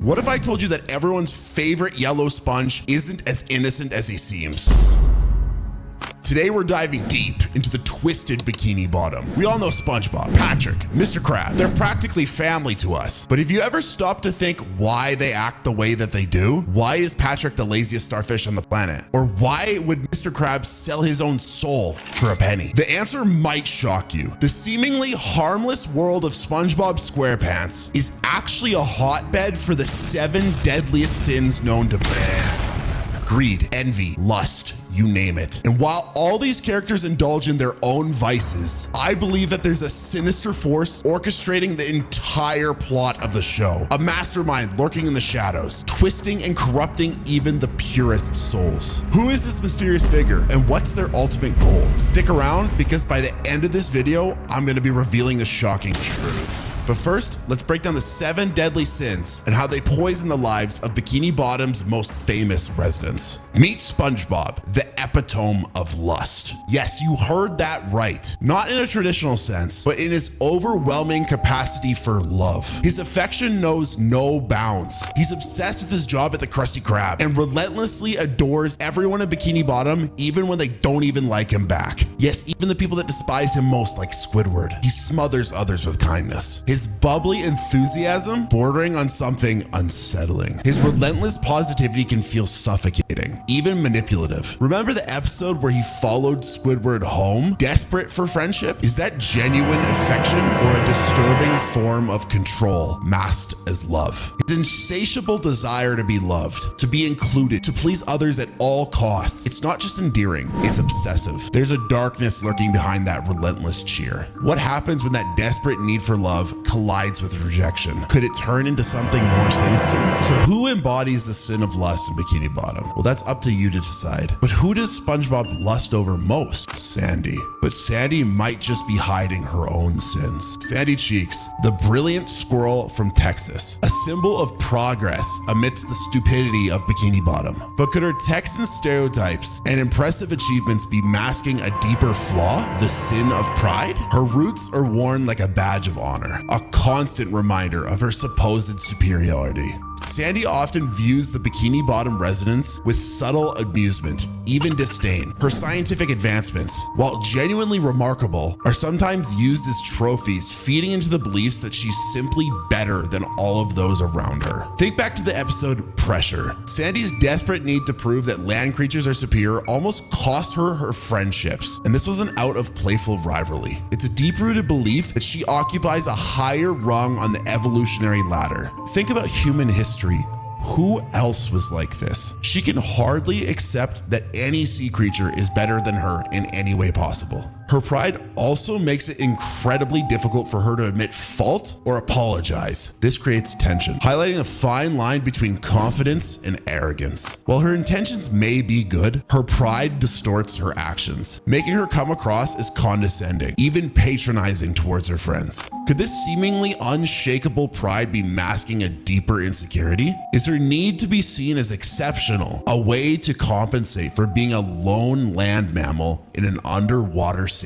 What if I told you that everyone's favorite yellow sponge isn't as innocent as he seems? Today we're diving deep into the twisted Bikini Bottom. We all know SpongeBob, Patrick, Mr. Krabs. They're practically family to us. But have you ever stopped to think why they act the way that they do? Why is Patrick the laziest starfish on the planet? Or why would Mr. Krabs sell his own soul for a penny? The answer might shock you. The seemingly harmless world of SpongeBob SquarePants is actually a hotbed for the 7 deadliest sins known to man. Greed, envy, lust, you name it. And while all these characters indulge in their own vices, I believe that there's a sinister force orchestrating the entire plot of the show. A mastermind lurking in the shadows, twisting and corrupting even the purest souls. Who is this mysterious figure and what's their ultimate goal? Stick around because by the end of this video, I'm going to be revealing the shocking truth. But first, let's break down the 7 deadly sins and how they poison the lives of Bikini Bottom's most famous residents. Meet SpongeBob, the epitome of lust. Yes, you heard that right. Not in a traditional sense, but in his overwhelming capacity for love. His affection knows no bounds. He's obsessed with his job at the Krusty Krab and relentlessly adores everyone in Bikini Bottom, even when they don't even like him back. Yes, even the people that despise him most, like Squidward. He smothers others with kindness. His bubbly enthusiasm bordering on something unsettling. His relentless positivity can feel suffocating, even manipulative. Remember the episode where he followed Squidward home, desperate for friendship? Is that genuine affection or a disturbing form of control masked as love? His insatiable desire to be loved, to be included, to please others at all costs. It's not just endearing, it's obsessive. There's a darkness lurking behind that relentless cheer. What happens when that desperate need for love collides with rejection? Could it turn into something more sinister? So who embodies the sin of lust in Bikini Bottom? Well, that's up to you to decide. But who does SpongeBob lust over most? Sandy. But Sandy might just be hiding her own sins. Sandy Cheeks, the brilliant squirrel from Texas, a symbol of progress amidst the stupidity of Bikini Bottom. But could her Texan stereotypes and impressive achievements be masking a deeper flaw, the sin of pride? Her roots are worn like a badge of honor, a constant reminder of her supposed superiority. Sandy often views the Bikini Bottom residents with subtle amusement, even disdain. Her scientific advancements, while genuinely remarkable, are sometimes used as trophies, feeding into the beliefs that she's simply better than all of those around her. Think back to the episode Pressure. Sandy's desperate need to prove that land creatures are superior almost cost her her friendships, and this wasn't out of playful rivalry. It's a deep-rooted belief that she occupies a higher rung on the evolutionary ladder. Think about human history. Who else was like this? She can hardly accept that any sea creature is better than her in any way possible. Her pride also makes it incredibly difficult for her to admit fault or apologize. This creates tension, highlighting a fine line between confidence and arrogance. While her intentions may be good, her pride distorts her actions, making her come across as condescending, even patronizing towards her friends. Could this seemingly unshakable pride be masking a deeper insecurity? Is her need to be seen as exceptional a way to compensate for being a lone land mammal in an underwater city?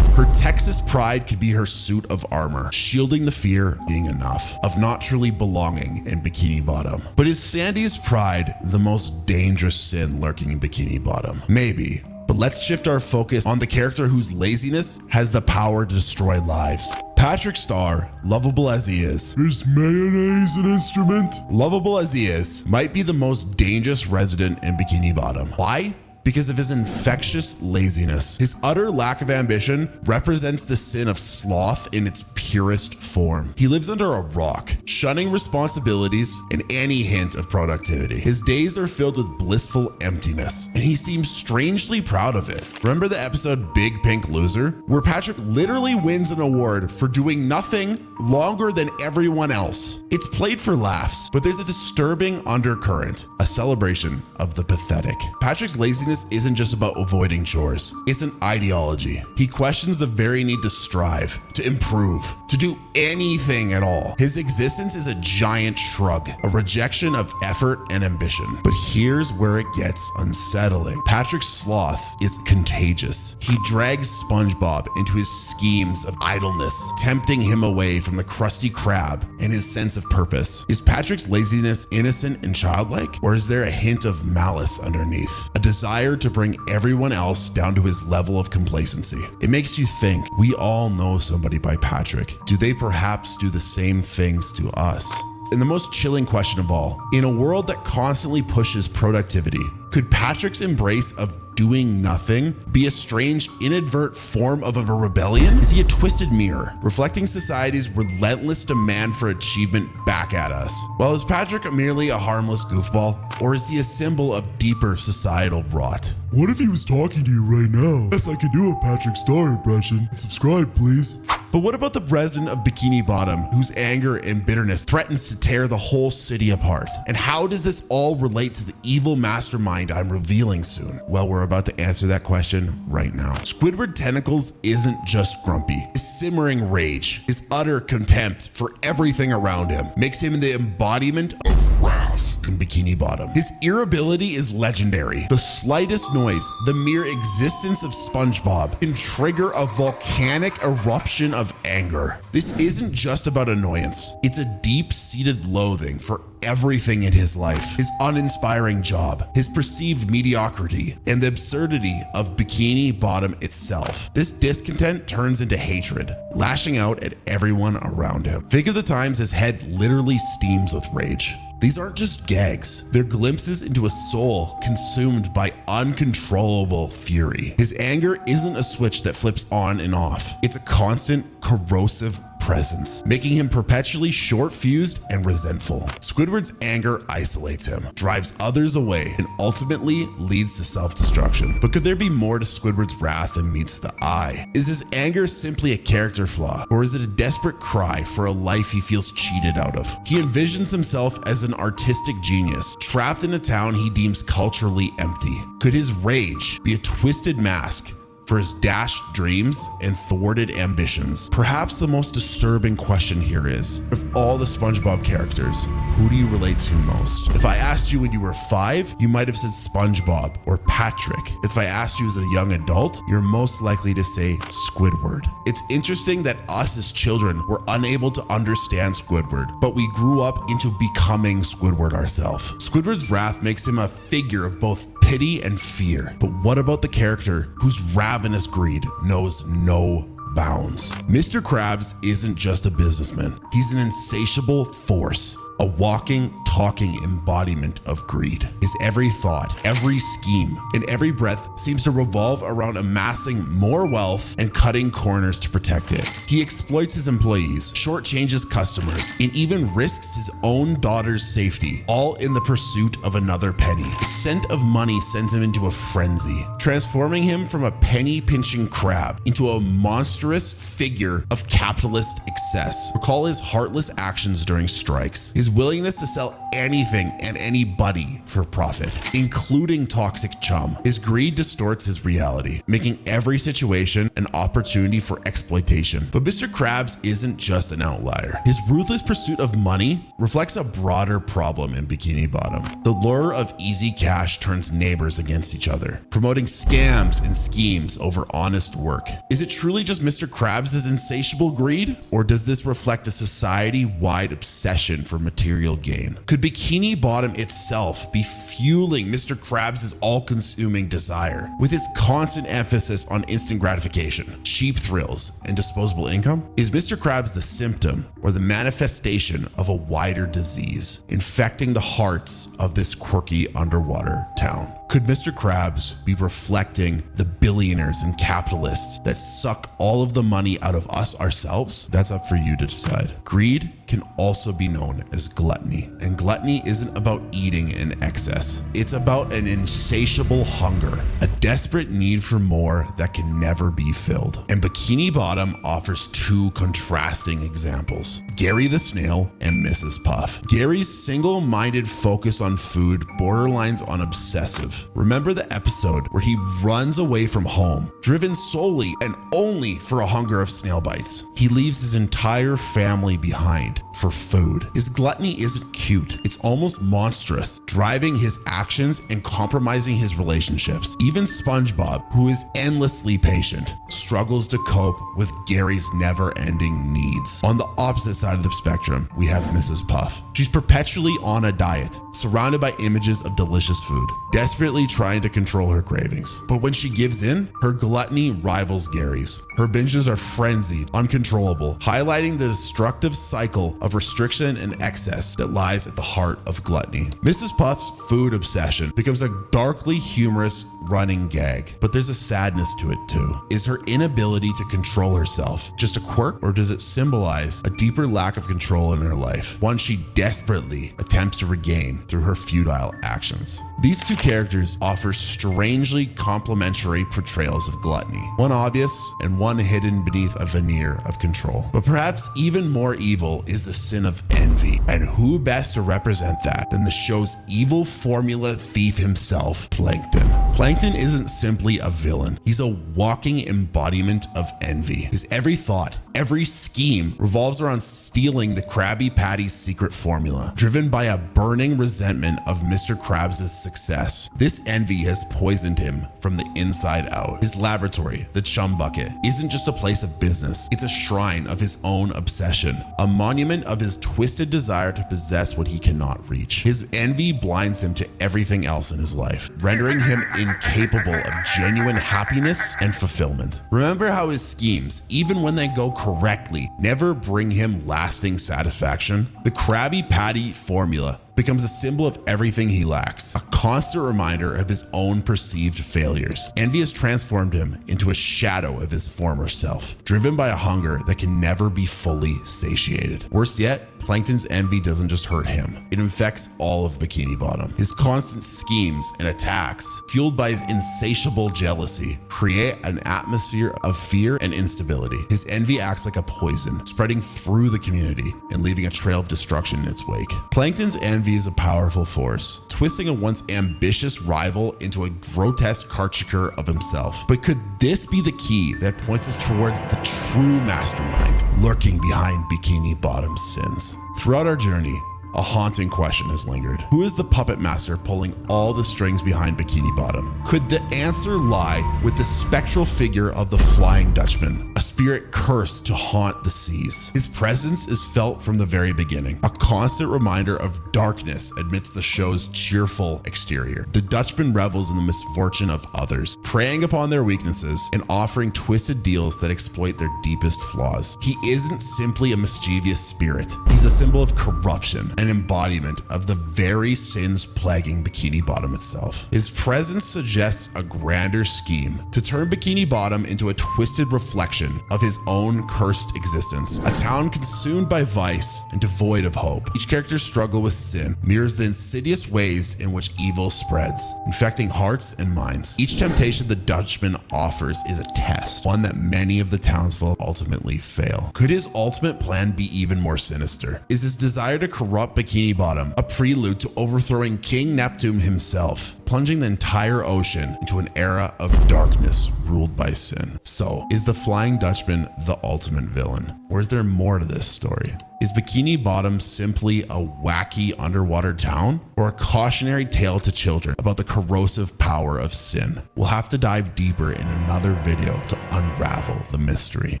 Her Texas pride could be her suit of armor, shielding the fear being enough of not truly belonging in Bikini Bottom. But is Sandy's pride the most dangerous sin lurking in Bikini Bottom? Maybe. But let's shift our focus on the character whose laziness has the power to destroy lives. Patrick Star, lovable as he is mayonnaise an instrument? Lovable as he is, might be the most dangerous resident in Bikini Bottom. Why? Because of his infectious laziness. His utter lack of ambition represents the sin of sloth in its purest form. He lives under a rock, shunning responsibilities and any hint of productivity. His days are filled with blissful emptiness, and he seems strangely proud of it. Remember the episode Big Pink Loser, where Patrick literally wins an award for doing nothing longer than everyone else? It's played for laughs, but there's a disturbing undercurrent, a celebration of the pathetic. Patrick's laziness business isn't just about avoiding chores. It's an ideology. He questions the very need to strive, to improve, to do anything at all. His existence is a giant shrug, a rejection of effort and ambition. But here's where it gets unsettling. Patrick's sloth is contagious. He drags SpongeBob into his schemes of idleness, tempting him away from the Krusty Krab and his sense of purpose. Is Patrick's laziness innocent and childlike, or is there a hint of malice underneath? A desire to bring everyone else down to his level of complacency. It makes you think, we all know somebody by Patrick. Do they perhaps do the same things to us? And the most chilling question of all, in a world that constantly pushes productivity, could Patrick's embrace of doing nothing be a strange, inadvertent form of a rebellion? Is he a twisted mirror, reflecting society's relentless demand for achievement back at us? Well, is Patrick merely a harmless goofball, or is he a symbol of deeper societal rot? What if he was talking to you right now? Yes, I can do a Patrick Star impression. Subscribe, please. But what about the resident of Bikini Bottom, whose anger and bitterness threatens to tear the whole city apart? And how does this all relate to the evil mastermind I'm revealing soon? Well, we're about to answer that question right now. Squidward Tentacles isn't just grumpy. His simmering rage, his utter contempt for everything around him, makes him the embodiment of wrath in Bikini Bottom. His irritability is legendary. The slightest noise, the mere existence of SpongeBob, can trigger a volcanic eruption of anger. This isn't just about annoyance. It's a deep-seated loathing for everything in his life, his uninspiring job, his perceived mediocrity, and the absurdity of Bikini Bottom itself. This discontent turns into hatred, lashing out at everyone around him. Think of the times his head literally steams with rage. These aren't just gags. They're glimpses into a soul consumed by uncontrollable fury. His anger isn't a switch that flips on and off. It's a constant, corrosive presence, making him perpetually short-fused and resentful. Squidward's anger isolates him, drives others away, and ultimately leads to self-destruction. But could there be more to Squidward's wrath than meets the eye? Is his anger simply a character flaw, or is it a desperate cry for a life he feels cheated out of? He envisions himself as an artistic genius, trapped in a town he deems culturally empty. Could his rage be a twisted mask for his dashed dreams and thwarted ambitions? Perhaps the most disturbing question here is, of all the SpongeBob characters, who do you relate to most? If I asked you when you were 5, you might have said SpongeBob or Patrick. If I asked you as a young adult, you're most likely to say Squidward. It's interesting that us as children were unable to understand Squidward, but we grew up into becoming Squidward ourselves. Squidward's wrath makes him a figure of both pity and fear. But what about the character whose ravenous greed knows no bounds? Mr. Krabs isn't just a businessman. He's an insatiable force, a walking, talking embodiment of greed. His every thought, every scheme, and every breath seems to revolve around amassing more wealth and cutting corners to protect it. He exploits his employees, shortchanges customers, and even risks his own daughter's safety, all in the pursuit of another penny. The scent of money sends him into a frenzy, transforming him from a penny-pinching crab into a monstrous figure of capitalist excess. Recall his heartless actions during strikes, his willingness to sell anything and anybody for profit, including toxic chum. His greed distorts his reality, making every situation an opportunity for exploitation. But Mr. Krabs isn't just an outlier. His ruthless pursuit of money reflects a broader problem in Bikini Bottom. The lure of easy cash turns neighbors against each other, promoting scams and schemes over honest work. Is it truly just Mr. Krabs' insatiable greed, or does this reflect a society-wide obsession for material gain? Could Bikini Bottom itself be fueling Mr. Krabs' all-consuming desire, with its constant emphasis on instant gratification, cheap thrills, and disposable income? Is Mr. Krabs the symptom or the manifestation of a wider disease, infecting the hearts of this quirky underwater town? Could Mr. Krabs be reflecting the billionaires and capitalists that suck all of the money out of us ourselves? That's up for you to decide. Greed can also be known as gluttony, and gluttony isn't about eating in excess. It's about an insatiable hunger, a desperate need for more that can never be filled. And Bikini Bottom offers two contrasting examples. Gary the Snail and Mrs. Puff. Gary's single-minded focus on food borderlines on obsessive. Remember the episode where he runs away from home, driven solely and only for a hunger of snail bites? He leaves his entire family behind for food. His gluttony isn't cute, it's almost monstrous, driving his actions and compromising his relationships. Even SpongeBob, who is endlessly patient, struggles to cope with Gary's never-ending needs. On the opposite side of the spectrum, we have Mrs. Puff. She's perpetually on a diet, surrounded by images of delicious food, desperately trying to control her cravings. But when she gives in, her gluttony rivals Gary's. Her binges are frenzied, uncontrollable, highlighting the destructive cycle of restriction and excess that lies at the heart of gluttony. Mrs. Puff's food obsession becomes a darkly humorous running gag, but there's a sadness to it too. Is her inability to control herself just a quirk, or does it symbolize a deeper lack of control in her life, one she desperately attempts to regain through her futile actions? These two characters offer strangely complementary portrayals of gluttony, one obvious and one hidden beneath a veneer of control. But perhaps even more evil is the sin of envy, and who best to represent that than the show's evil formula thief himself, Plankton. Plankton isn't simply a villain, he's a walking embodiment of envy. His every thought, every scheme revolves around stealing the Krabby Patty's secret formula, driven by a burning resentment of Mr. Krabs' success. This envy has poisoned him from the inside out. His laboratory, the Chum Bucket, isn't just a place of business, it's a shrine of his own obsession, a monument of his twisted desire to possess what he cannot reach. His envy blinds him to everything else in his life, rendering him incapable of genuine happiness and fulfillment. Remember how his schemes, even when they go correctly, never bring him lasting satisfaction? The Krabby Patty formula becomes a symbol of everything he lacks, a constant reminder of his own perceived failures. Envy has transformed him into a shadow of his former self, driven by a hunger that can never be fully satiated. Worse yet, Plankton's envy doesn't just hurt him, it infects all of Bikini Bottom. His constant schemes and attacks, fueled by his insatiable jealousy, create an atmosphere of fear and instability. His envy acts like a poison, spreading through the community and leaving a trail of destruction in its wake. Plankton's envy is a powerful force, twisting a once ambitious rival into a grotesque caricature of himself. But could this be the key that points us towards the true mastermind lurking behind Bikini Bottom's sins? Throughout our journey, a haunting question has lingered. Who is the puppet master pulling all the strings behind Bikini Bottom? Could the answer lie with the spectral figure of the Flying Dutchman, a spirit cursed to haunt the seas? His presence is felt from the very beginning, a constant reminder of darkness amidst the show's cheerful exterior. The Dutchman revels in the misfortune of others, preying upon their weaknesses and offering twisted deals that exploit their deepest flaws. He isn't simply a mischievous spirit, he's a symbol of corruption, an embodiment of the very sins plaguing Bikini Bottom itself. His presence suggests a grander scheme to turn Bikini Bottom into a twisted reflection of his own cursed existence, a town consumed by vice and devoid of hope. Each character's struggle with sin mirrors the insidious ways in which evil spreads, infecting hearts and minds. Each temptation the Dutchman offers is a test, one that many of the townsfolk ultimately fail. Could his ultimate plan be even more sinister? Is his desire to corrupt Bikini Bottom a prelude to overthrowing King Neptune himself, plunging the entire ocean into an era of darkness ruled by sin? So, is the Flying Dutchman the ultimate villain? Or is there more to this story? Is Bikini Bottom simply a wacky underwater town, or a cautionary tale to children about the corrosive power of sin? We'll have to dive deeper in another video to unravel the mystery.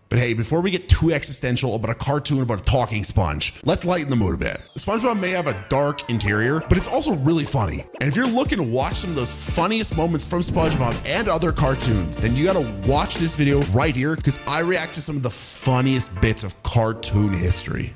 But hey, before we get too existential about a cartoon about a talking sponge, let's lighten the mood a bit. SpongeBob may have a dark interior, but it's also really funny. And if you're looking to watch some of those funniest moments from SpongeBob and other cartoons, then you gotta watch this video right here, because I react to some of the funniest bits of cartoon history.